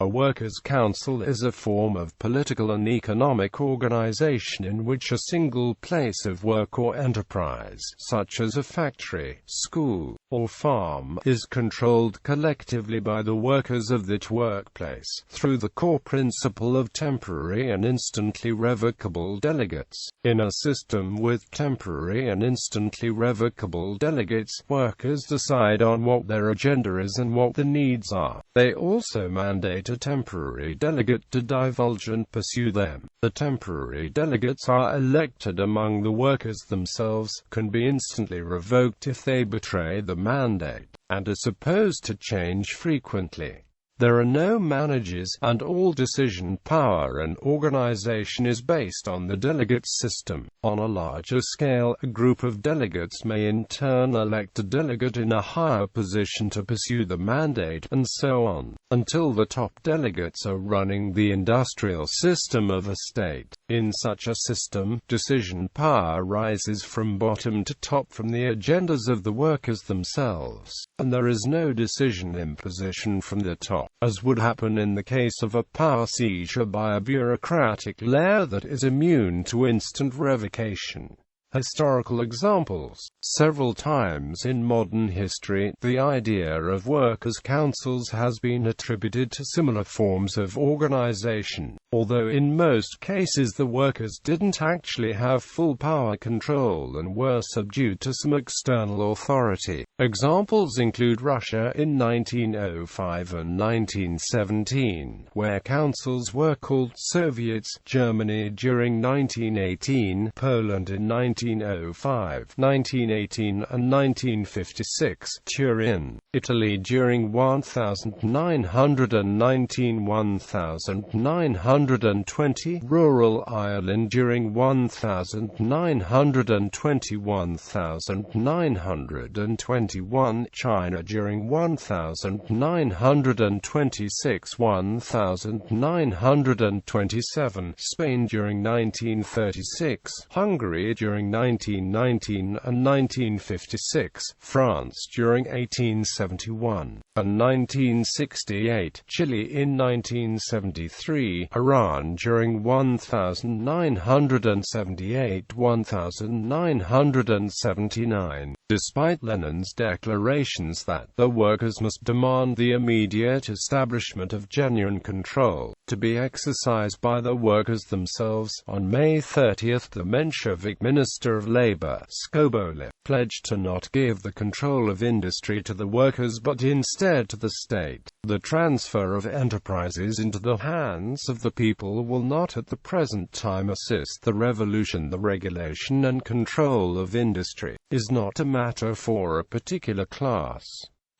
A workers' council is a form of political and economic organization in which a single place of work or enterprise, such as a factory, school, or farm, is controlled collectively by the workers of that workplace, through the core principle of temporary and instantly revocable delegates. In a system with temporary and instantly revocable delegates, workers decide on what their agenda is and what the needs are. They also mandate a temporary delegate to divulge and pursue them. The temporary delegates are elected among the workers themselves, can be instantly revoked if they betray the mandate, and are supposed to change frequently. There are no managers, and all decision power and organization is based on the delegate system. On a larger scale, a group of delegates may in turn elect a delegate in a higher position to pursue the mandate, and so on, until the top delegates are running the industrial system of a state. In such a system, decision power rises from bottom to top from the agendas of the workers themselves, and there is no decision imposition from the top, as would happen in the case of a power seizure by a bureaucratic layer that is immune to instant revocation. Historical examples. Several times in modern history, the idea of workers' councils has been attributed to similar forms of organization, although in most cases the workers didn't actually have full power control and were subdued to some external authority. Examples include Russia in 1905 and 1917, where councils were called Soviets, Germany during 1918, Poland in 1905, 1918 and 1956, Turin, Italy during 1919-1920, rural Ireland during 1920-1921, China during 1926-1927, Spain during 1936, Hungary during 1919 and 1956, France during 1871 and 1968, Chile in 1973, Iran during 1978-1979. Despite Lenin's declarations that the workers must demand the immediate establishment of genuine control, to be exercised by the workers themselves, on May 30 the Menshevik Minister of Labor, Skobelev, pledged to not give the control of industry to the workers but instead to the state. The transfer of enterprises into the hands of the people will not at the present time assist the revolution. The regulation and control of industry is not a matter for a particular class.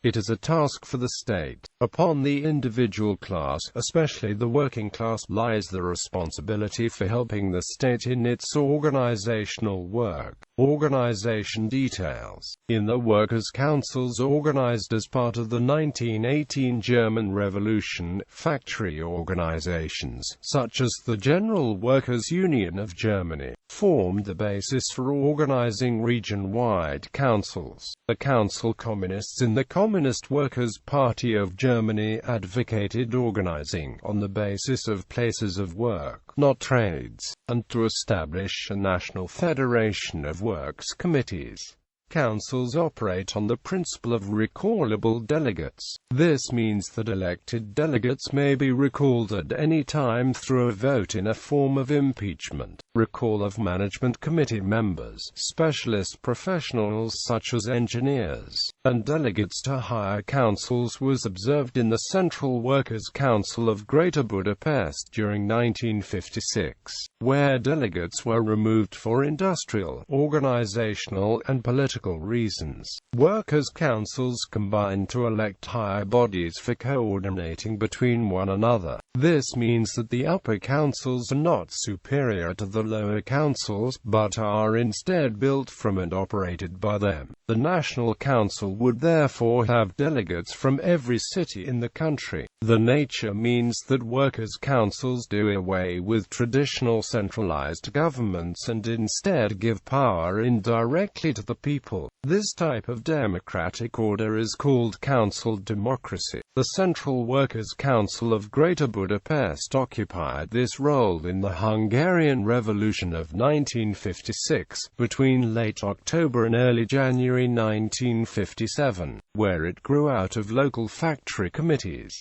It is a task for the state. Upon the individual class, especially the working class, lies the responsibility for helping the state in its organizational work. Organization details. In the workers' councils organized as part of the 1918 German Revolution, factory organizations, such as the General Workers' Union of Germany, formed the basis for organizing region-wide councils. The council communists in the Communist Workers' Party of Germany advocated organizing on the basis of places of work, not trades, and to establish a national federation of works committees. Councils operate on the principle of recallable delegates. This means that elected delegates may be recalled at any time through a vote in a form of impeachment. Recall of management committee members, specialist professionals such as engineers, and delegates to higher councils was observed in the Central Workers' Council of Greater Budapest during 1956, where delegates were removed for industrial, organizational, and political reasons. Workers' councils combine to elect higher bodies for coordinating between one another. This means that the upper councils are not superior to the lower councils, but are instead built from and operated by them. The National Council would therefore have delegates from every city in the country. The nature means that workers' councils do away with traditional centralized governments and instead give power indirectly to the people. This type of democratic order is called council democracy. The Central Workers' Council of Greater Budapest occupied this role in the Hungarian Revolution of 1956, between late October and early January 1957, where it grew out of local factory committees,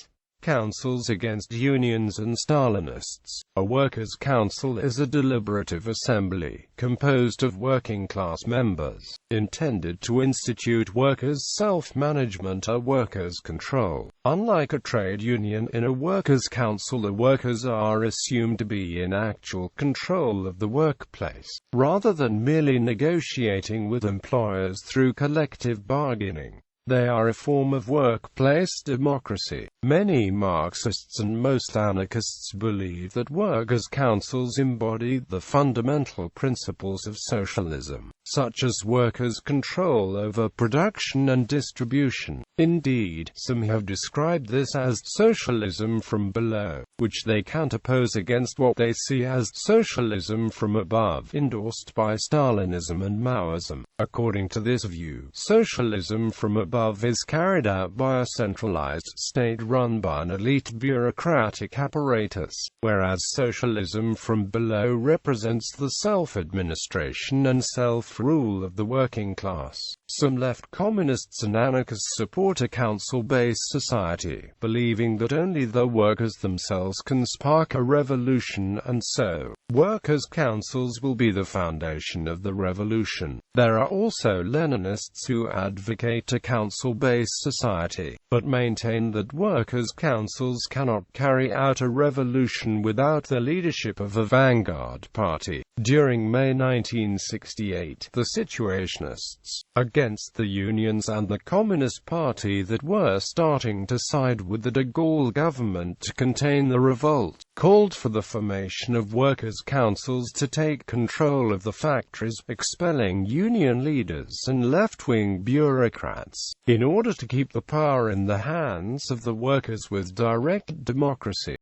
councils against unions and Stalinists. A workers' council is a deliberative assembly, composed of working-class members, intended to institute workers' self-management or workers' control. Unlike a trade union, in a workers' council the workers are assumed to be in actual control of the workplace, rather than merely negotiating with employers through collective bargaining. They are a form of workplace democracy. Many Marxists and most anarchists believe that workers' councils embody the fundamental principles of socialism, such as workers' control over production and distribution. Indeed, some have described this as socialism from below, which they can't oppose against what they see as socialism from above, endorsed by Stalinism and Maoism. According to this view, socialism from above is carried out by a centralized state run by an elite bureaucratic apparatus, whereas socialism from below represents the self-administration and self-rule of the working class. Some left communists and anarchists support a council-based society, believing that only the workers themselves can spark a revolution, and so, workers' councils will be the foundation of the revolution. There are also Leninists who advocate a council-based society, but maintain that workers' councils cannot carry out a revolution without the leadership of a vanguard party. During May 1968, the Situationists, against the unions and the Communist Party that were starting to side with the de Gaulle government to contain the revolt, called for the formation of workers' councils to take control of the factories, expelling union leaders and left-wing bureaucrats, in order to keep the power in the hands of the workers with direct democracy.